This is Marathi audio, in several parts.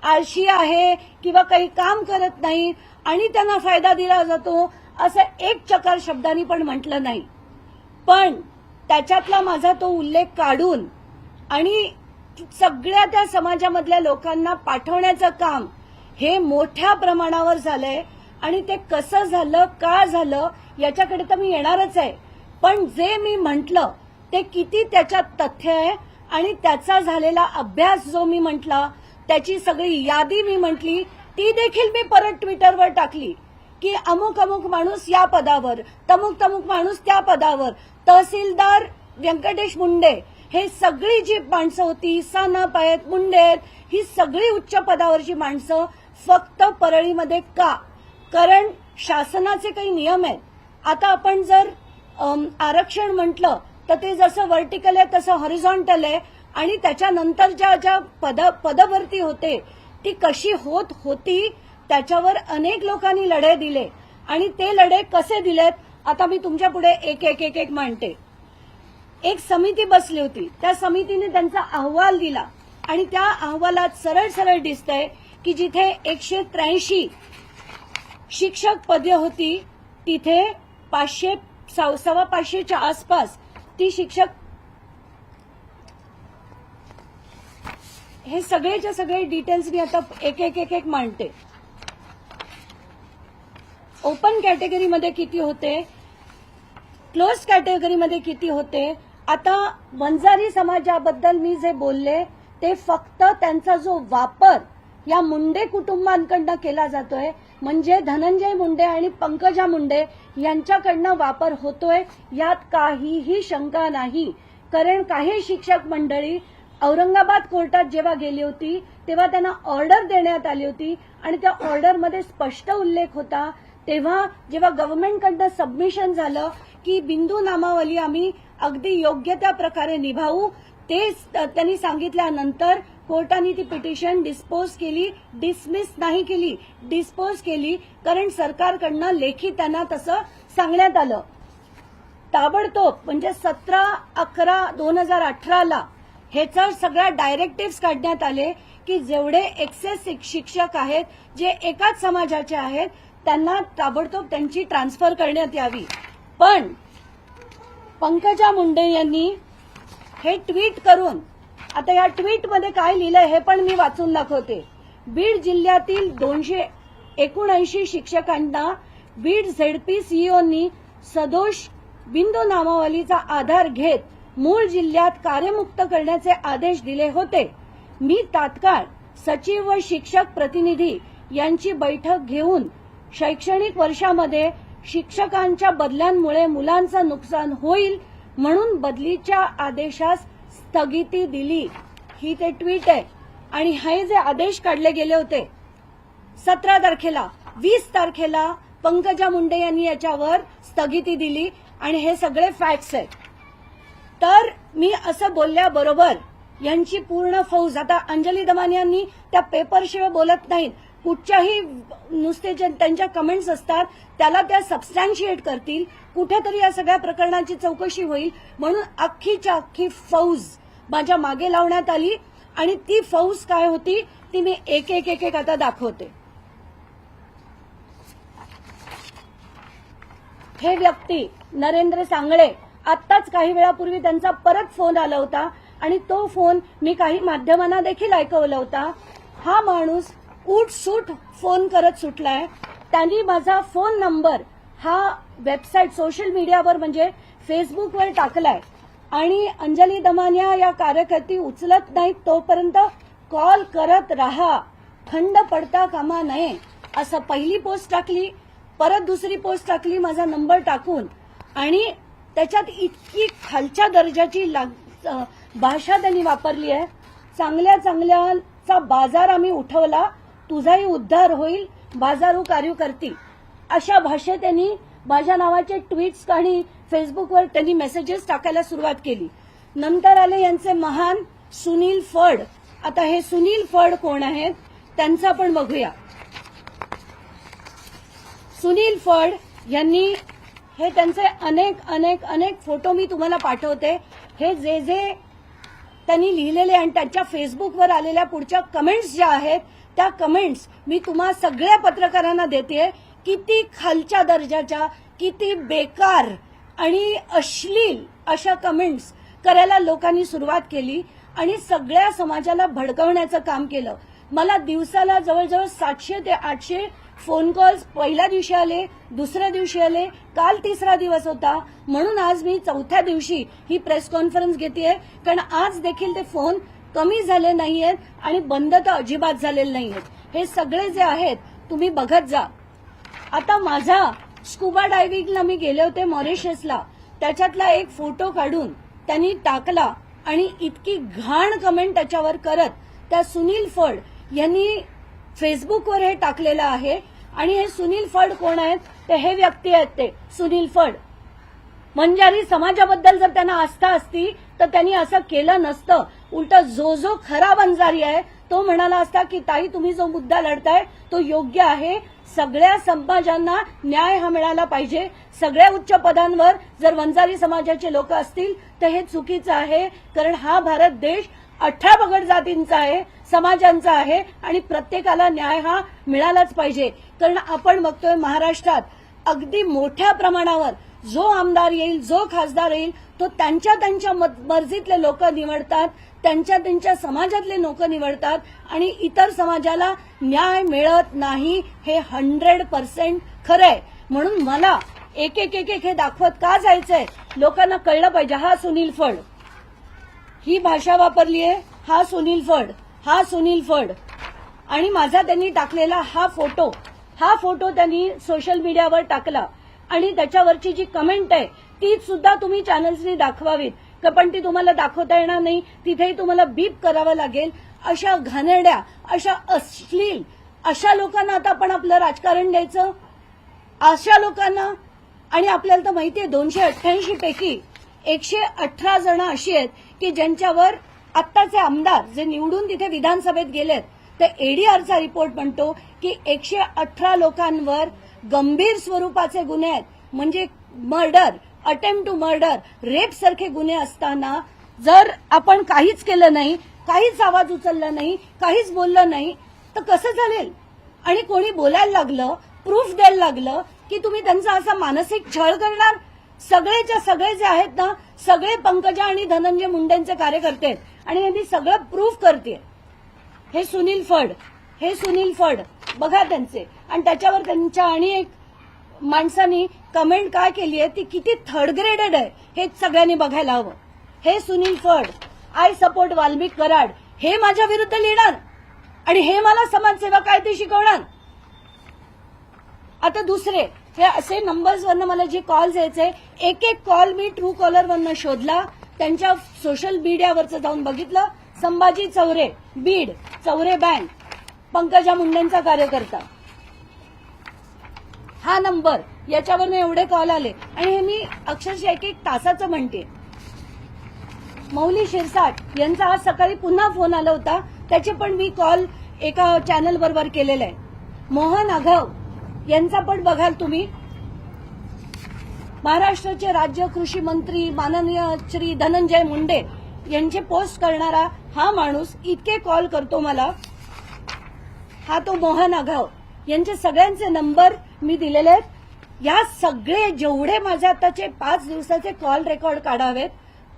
आळशी आहे किंवा काही काम करत नाही आणि त्यांना फायदा दिला जातो असं एक चकार शब्दांनी पण म्हटलं नाही. पण त्याच्यातला माझा तो उल्लेख काढून आणि सगळ्या त्या समाजामधल्या लोकांना पाठवण्याचं काम हे मोठ्या प्रमाणावर झालंय आणि ते कसं झालं, का झालं याच्याकडे तर मी येणारच आहे. पण जे मी म्हटलं ते किती त्याच्यात तथ्य आहे आणि त्याचा झालेला अभ्यास जो मी म्हटला, त्याची सगळी यादी मी म्हटली, ती देखील मी परत ट्विटरवर टाकली की अमुक अमुक माणूस या पदावर, तमुक तमुक माणूस त्या पदावर, तहसीलदार व्यंकटेश मुंडे, हे सगळी जी माणसं होती, सानप आहेत, मुंडे आहेत, ही सगळी उच्च पदावरची माणसं फक्त परळीमध्ये का? कारण शासनाचे काही नियम आहेत. आता आपण जर आरक्षण म्हटलं तर ते जसं व्हर्टिकल आहे तसं हॉरिझॉन्टल आहे आणि त्याच्यानंतर ज्या पदभरती होते ती कशी होत होती त्याच्यावर अनेक लोकांनी लढे दिले आणि ते लढे कसे दिलेत आता मी तुमच्या पुढे एक एक एक एक मांडते. एक समिती बसली होती, त्या समितीने त्यांचा अहवाल दिला आणि त्या अहवालात सरळ सरळ दिसतंय की जिथे 183 शिक्षक पदे होती तिथे 500 550च्या आसपास ती शिक्षक, हे सगळेच्या सगळे डिटेल्स मी आता एक एक एक एक मांडते. ओपन कॅटेगरीमध्ये किती होते, क्लोज कॅटेगरीमध्ये किती होते. आता वंजारी समाजाबद्दल मी जे बोलले ते फक्त त्यांचा जो वापर या मुंडे कुटुंबांकडनं केला जातोय, म्हणजे धनंजय मुंडे आणि पंकजा मुंडे यांच्याकडनं वापर होतोय यात काहीही शंका नाही. कारण काही शिक्षक मंडळी औरंगाबाद कोर्टात जेव्हा गेली होती तेव्हा त्यांना ऑर्डर देण्यात आली होती आणि त्या ऑर्डरमध्ये स्पष्ट उल्लेख होता. तेव्हा जेव्हा गव्हर्नमेंटकडनं सबमिशन झालं की बिंदू नामावली आम्ही अगदी योग्य त्या प्रकारे निभावू, ते त्यांनी सांगितल्यानंतर कोर्टाने ती पिटिशन डिस्पोज केली, डिसमिस नाही केली, डिस्पोज केली. कारण सरकारकडनं लेखी त्यांना तसं सांगण्यात आलं. ताबडतोब म्हणजे 17/11/2018 ह्याचा सगळ्या डायरेक्टिव्ह काढण्यात आले की जेवढे एक्सेस शिक्षक आहेत जे एकाच समाजाचे आहेत त्यांना ताबडतोब त्यांची ट्रान्सफर करण्यात यावी. पण पंकजा मुंडे यांनी हे ट्विट करून, आता या ट्विटमध्ये काय लिहिलंय हे पण मी वाचून दाखवते. बीड जिल्ह्यातील 279 शिक्षकांना बीड झेडपी सीईओनी सदोष बिंदू नामावलीचा आधार घेत मूळ जिल्ह्यात कार्यमुक्त करण्याचे आदेश दिले होते. मी तात्काळ सचिव व शिक्षक प्रतिनिधी यांची बैठक घेऊन शैक्षणिक वर्षामध्ये शिक्षकांच्या बदल्यांमुळे मुलांचं नुकसान होईल म्हणून बदलीच्या आदेशास स्थगिती दिली. ही ते ट्विट आहे. आणि हे जे आदेश काढले गेले होते 17 तारखेला, 20 तारखेला पंकजा मुंडे यांनी याच्यावर स्थगिती दिली आणि हे सगळे फॅक्ट्स आहेत. तर मी असं बोलल्याबरोबर यांची पूर्ण फौज, आता अंजली दमानी यांनी त्या पेपरशिवाय बोलत नाहीत, कुठच्याही नुसते जे त्यांच्या कमेंट्स असतात त्याला त्या सबस्टॅन्शिएट करतील, कुठेतरी या सगळ्या प्रकरणाची चौकशी होईल म्हणून अख्खीच्या अख्खी फौज माझ्या मागे लावण्यात आली. आणि ती फौज काय होती ती मी एक एक एक एक आता दाखवते. हे व्यक्ती नरेंद्र सांगळे, आत्ताच काही वेळापूर्वी त्यांचा परत फोन आला होता आणि तो फोन मी काही माध्यमांना देखील ऐकवला होता. हा माणूस उठसूट फोन करत सुटलाय. त्यांनी माझा फोन नंबर हा वेबसाईट सोशल मीडियावर म्हणजे फेसबुकवर टाकलाय आणि अंजली दमानिया या कार्यकर्ती उचलत नाहीत तोपर्यंत कॉल करत राहा, खंड पडता कामा नये असं पहिली पोस्ट टाकली. परत दुसरी पोस्ट टाकली माझा नंबर टाकून आणि त्याच्यात इतकी खालच्या दर्जाची भाषा त्यांनी वापरली आहे. चांगल्या चांगल्याचा बाजार आम्ही उठवला, तुझाही उद्धार होईल, बाजारू कार्यकर्ती, अशा भाषेत त्यांनी माझ्या नावाचे ट्विट्स आणि फेसबुकवर त्यांनी मेसेजेस टाकायला सुरुवात केली. नंतर आले यांचे महान सुनील फड. आता हे सुनील फड कोण आहेत त्यांचं आपण बघूया. सुनील फड यांनी हे त्यांचे अनेक अनेक अनेक फोटो मी तुम्हाला पाठवते. हे जे त्यांनी लिहिलेले आणि त्यांच्या फेसबुकवर आलेल्या पुढच्या कमेंट्स ज्या आहेत त्या कमेंट्स मी तुम्हा सगळ्या पत्रकारांना देते. किती खालच्या दर्जाच्या, किती बेकार आणि अश्लील अशा कमेंट्स करायला लोकांनी सुरुवात केली आणि सगळ्या समाजाला भडकवण्याचं काम केलं. मला दिवसाला जवळजवळ 700 ते 800 फोन कॉल्स पहिल्या दिवशी आले, दुसऱ्या दिवशी आले, काल तिसरा दिवस होता. म्हणून आज मी चौथ्या दिवशी ही प्रेस कॉन्फरन्स घेतेय, कारण आज देखील ते फोन कमी झाले नाहीयेत आणि बंद तर अजिबात झालेले नाहीयेत. हे सगळे जे आहेत तुम्ही बघत जा. आता माझा स्कुबा डायव्हिंगला मी गेले होते मॉरिशसला, त्याच्यातला एक फोटो काढून त्यांनी टाकला आणि इतकी घाण कमेंट त्याच्यावर करत त्या सुनील फड यांनी फेसबुकवर हे टाकलेलं आहे. आणि हे सुनील फड कोण आहेत? ते हे व्यक्ती आहेत, ते सुनील फड. वंजारी समाजाबद्दल जर त्यांना आस्था असती तर त्यांनी असं केलं नसतं. उलट जो खरा वंजारी आहे तो म्हणाला असता की ताई तुम्ही जो मुद्दा लढताय तो योग्य आहे, सगळ्या समाजांना न्याय हा मिळाला पाहिजे. सगळ्या उच्च पदांवर जर वंजारी समाजाचे लोक असतील तर हे चुकीचं आहे, कारण हा भारत देश 18 पगड जातींचा आहे, समाजांचा आहे आणि प्रत्येकाला न्याय हा मिळालाच पाहिजे. कारण आपण बघतोय महाराष्ट्रात अगदी मोठ्या प्रमाणावर जो आमदार येईल, जो खासदार येईल तो त्यांच्या मर्जीतले लोक निवडतात, त्यांच्या समाजातले लोक निवडतात आणि इतर समाजाला न्याय मिळत नाही. हे 100% खरंय. म्हणून मला एक हे दाखवत का जायचंय? लोकांना कळलं पाहिजे. हा सुनील फड, ही भाषा वापरली आहे, हा सुनील फड आणि माझा त्यांनी टाकलेला हा फोटो त्यांनी सोशल मीडियावर टाकला आणि त्याच्यावरची जी कमेंट आहे ती सुद्धा तुम्ही चॅनल्सनी दाखवावीत, पण ती तुम्हाला दाखवता येणार नाही. तिथेही तुम्हाला बीप करावं लागेल. अशा घाणेरड्या, अशा अश्लील, अशा लोकांना आता आपण आपलं राजकारण द्यायचं? अशा लोकांना? आणि आपल्याला तर माहितीये 288 पैकी 118 जण अशी आहेत की ज्यांच्यावर आत्ताचे आमदार जे निवडून तिथे विधानसभेत गेलेत, तर एडीआरचा रिपोर्ट म्हणतो की 118 लोकांवर गंभीर स्वरूपाचे गुन्हे आहेत. म्हणजे murder, attempt to murder, rape सारखे गुन्हे असताना जर आपण काहीच केलं नाही, काहीच आवाज उचलला नाही, काहीच बोललं नाही तर कसं चालेल? आणि कोणी बोलायला लागलं, प्रूफ द्यायला लागलं की तुम्ही त्यांचा असा मानसिक छळ करणार. सगळेच्या सगळे जे आहेत ना, सगळे पंकजा आणि धनंजय मुंडेंचे कार्यकर्ते आहेत आणि त्यांनी सगळं प्रूफ करते. हे सुनील फड बघा त्यांचे. आणि त्याच्यावर त्यांच्या आणि एक माणसानी कमेंट काय केली आहे ती किती थर्ड ग्रेडेड आहे हे सगळ्यांनी बघायला हवं. हे सुनील फड, आय सपोर्ट वाल्मिक कराड, हे माझ्या विरुद्ध लिहिणार आणि हे मला समाजसेवा काय ते शिकवणार. आता दुसरे हे असे नंबर्सवरनं मला जे कॉल्स यायचे, एक कॉल मी ट्रू कॉलरवरनं शोधला, त्यांच्या सोशल मीडियावरचं जाऊन बघितलं. संभाजी चौरे, बीड, चौरे बँक, पंकजा मुंडेंचा कार्यकर्ता, हा नंबर, याच्यावरनं एवढे कॉल आले आणि हे मी अक्षरशः एक तासाचं म्हणते. मौली शिरसाट यांचा आज सकाळी पुन्हा फोन आला होता, त्याचे पण मी कॉल एका चॅनल बरोबर केलेला आहे. मोहन आघाव यांचा पण बघाल तुम्ही. महाराष्ट्राचे राज्य कृषी मंत्री माननीय श्री धनंजय मुंडे यांचे पोस्ट करणारा हा माणूस इतके कॉल करतो मला. हा तो मोहन आघाव. यांचे सगळ्यांचे नंबर मी दिलेले आहेत. या सगळे जेवढे माझे आताचे 5 दिवसाचे कॉल रेकॉर्ड काढावेत.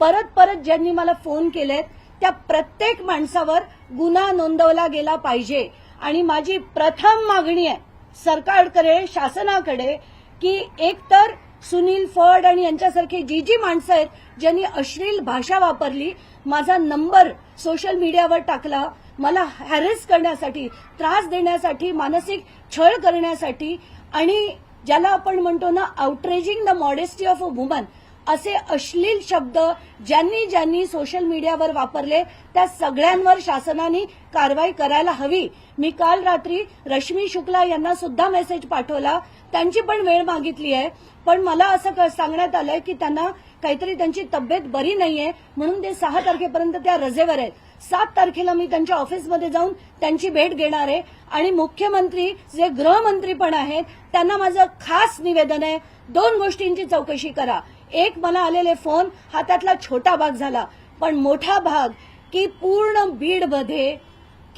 परत ज्यांनी मला फोन केलेत त्या प्रत्येक माणसावर गुन्हा नोंदवला गेला पाहिजे. आणि माझी प्रथम मागणी आहे सरकारकडे, शासनाकडे, की एकतर सुनील फड आणि यांच्यासारखे जी माणसं आहेत ज्यांनी अश्लील भाषा वापरली, माझा नंबर सोशल मीडियावर टाकला, मला हॅरेस करण्यासाठी, त्रास देण्यासाठी, मानसिक छळ करण्यासाठी आणि ज्याला आपण म्हणतो ना outraging the modesty of a woman, असे अश्लील शब्द ज्यांनी सोशल मीडियावर वापरले त्या सगळ्यांवर शासनाने कारवाई करायला हवी. मी काल रात्री रश्मी शुक्ला यांना सुद्धा मेसेज पाठवला, त्यांची पण वेळ मागितली आहे, पण मला असं सांगण्यात आलंय की त्यांना काहीतरी त्यांची तब्येत बरी नाहीये म्हणून ते 6 तारखेपर्यंत त्या रजेवर आहेत. 7 तारखेला मी त्यांच्या ऑफिसमध्ये जाऊन त्यांची भेट घेणार आहे आणि मुख्यमंत्री जे गृहमंत्री पण आहेत त्यांना माझं खास निवेदन आहे, 2 गोष्टींची चौकशी करा. एक, मला आलेले फोन हा त्यातला छोटा भाग झाला, पण मोठा भाग की पूर्ण बीडमध्ये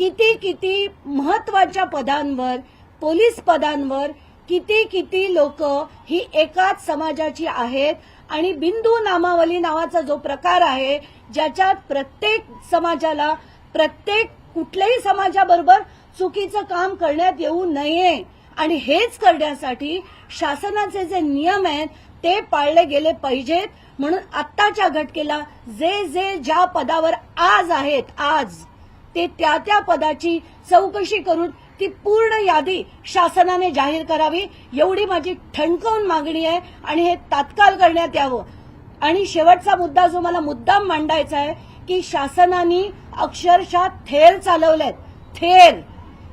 किती किती महत्वाच्या पदांवर, पोलीस पदांवर किती किती लोक ही एकाच समाजाची आहेत आणि बिंदू नामावली नावाचा जो प्रकार आहे ज्याच्यात प्रत्येक समाजाला प्रत्येक कुठल्याही समाजाबरोबर चुकीचं काम करण्यात येऊ नये आणि हेच करण्यासाठी शासनाचे जे नियम आहेत ते पाळले गेले पाहिजेत. म्हणून आत्ताच्या घटकेला जे जे ज्या पदावर आज आहेत आज ते त्या त्या पदाची चौकशी करून ती पूर्ण यादी शासनाने जाहीर करावी एवढी माझी ठणकावून मागणी आहे आणि हे तात्काळ करण्यात यावं. आणि शेवटचा मुद्दा जो मला मुद्दाम मांडायचा आहे की शासनाने अक्षरशः थेर चालवलेत, थेर.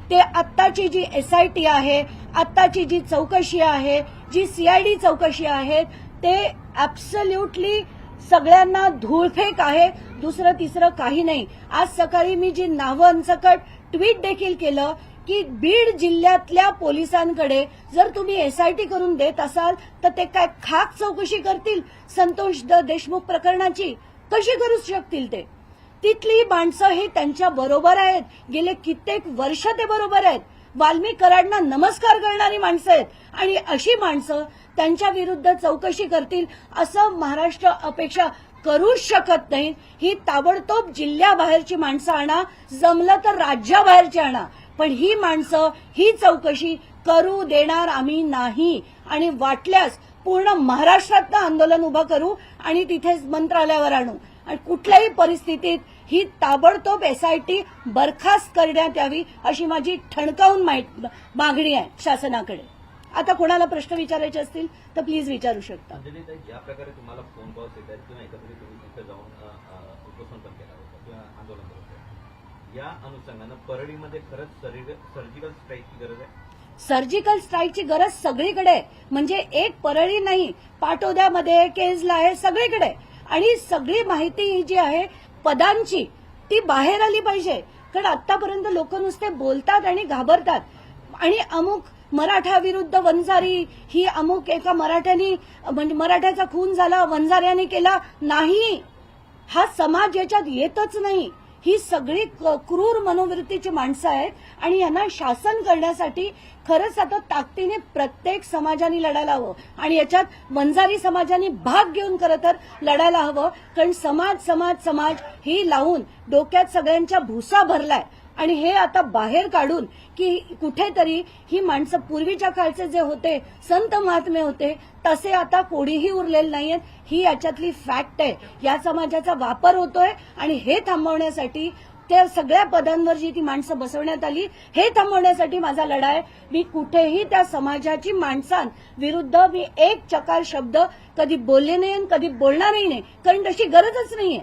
ते आत्ताची जी SIT आहे, आत्ताची जी चौकशी आहे, जी CID चौकशी आहे ते ऍब्सोल्युटली सगळ्यांना धूळफेक आहे, दुसरं तिसरं काही नाही. आज सकाळी मी जी नावांसकट ट्विट देखील केलं की बीड जिल्ह्यातल्या पोलिसांकडे जर तुम्ही SIT करून देत असाल तर ते काय खाक चौकशी करतील संतोष देशमुख प्रकरणाची? कशी करू शकतील ते? तिथली माणसं ही त्यांच्या बरोबर आहेत, गेले कित्येक वर्ष ते बरोबर आहेत. वाल्मिक कराडना नमस्कार करणारी माणसं आहेत आणि अशी माणसं त्यांच्या विरुद्ध चौकशी करतील असं महाराष्ट्र अपेक्षा करूच शकत नाही. ही ताबडतोब जिल्ह्याबाहेरची माणसं आणा, जमलं तर राज्याबाहेरची आणा, पण ही माणसं ही चौकशी करू देणार आम्ही नाही. आणि वाटल्यास पूर्ण महाराष्ट्रातनं आंदोलन उभं करू आणि तिथेच मंत्रालयावर आणू आणि कुठल्याही परिस्थितीत ही ताबडतोब SIT बरखास्त करण्यात यावी अशी माझी ठणकावून मागणी आहे शासनाकडे. आता कोणाला प्रश्न विचारायचे असतील तर प्लीज विचारू शकता. ज्या प्रकारे तुम्हाला फोन कॉल्स येतात किंवा एकत्रित तुम्ही तिथे जाऊन उपोषण पण केलं होतं किंवा आंदोलन करत होतं, या अनुषंगानं परळीमध्ये खरंच सर्जिकल स्ट्राईकची गरज आहे? सर्जिकल स्ट्राईकची गरज सगळीकडे आहे. म्हणजे एक परळी नाही, पाटोद्यामध्ये, केजला आहे, सगळीकडे. आणि सगळी माहिती ही जी आहे पदांची ती बाहेर आली पाहिजे. कारण आतापर्यंत लोक नुसते बोलतात आणि घाबरतात आणि अमुक मराठा विरुद्ध वंजारी, ही अमुक एका मराठ्यानी म्हणजे मराठ्याचा खून झाला वंजाऱ्याने केला, नाही, हा समाज याच्यात येतच नाही. ही सगळी क्रूर मनोवृत्तीची माणसं आहेत आणि यांना शासन करण्यासाठी खरंच आता ताकदीने प्रत्येक समाजाने लढायला हवं आणि याच्यात वंजारी समाजाने भाग घेऊन खरं तर लढायला हवं. कारण समाज समाज समाज ही लावून डोक्यात सगळ्यांच्या भुसा भरलाय आणि हे आता बाहेर काढून की कुठेतरी ही माणसं पूर्वीच्या काळचे जे होते संत महात्मे होते तसे आता कोणीही उरलेले नाहीयेत. ही याच्यातली फॅक्ट आहे. या समाजाचा वापर होतोय आणि हे थांबवण्यासाठी त्या सगळ्या पदांवर जी ती माणसं बसवण्यात आली हे थांबवण्यासाठी माझा लढा आहे. मी कुठेही त्या समाजाची माणसांविरुद्ध मी एक चकार शब्द कधी बोलले नाही आणि कधी बोलणारही नाही, कारण तशी गरजच नाहीये.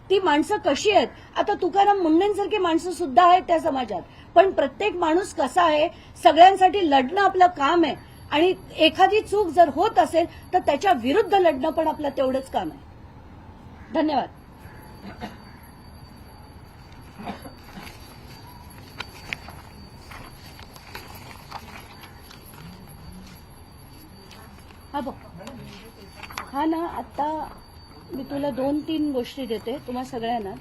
ती माणसं कशी आहेत? आता तुकाराम मुंडेंसारखी माणसं सुद्धा आहेत त्या समाजात, पण प्रत्येक माणूस कसा आहे, सगळ्यांसाठी लढणं आपलं काम आहे आणि एखादी चूक जर होत असेल तर त्याच्या विरुद्ध लढणं पण आपलं तेवढंच काम आहे. धन्यवाद. हा बघ, हा ना, आता मी तुला 2-3 गोष्टी देते तुम्हा सगळ्यांना.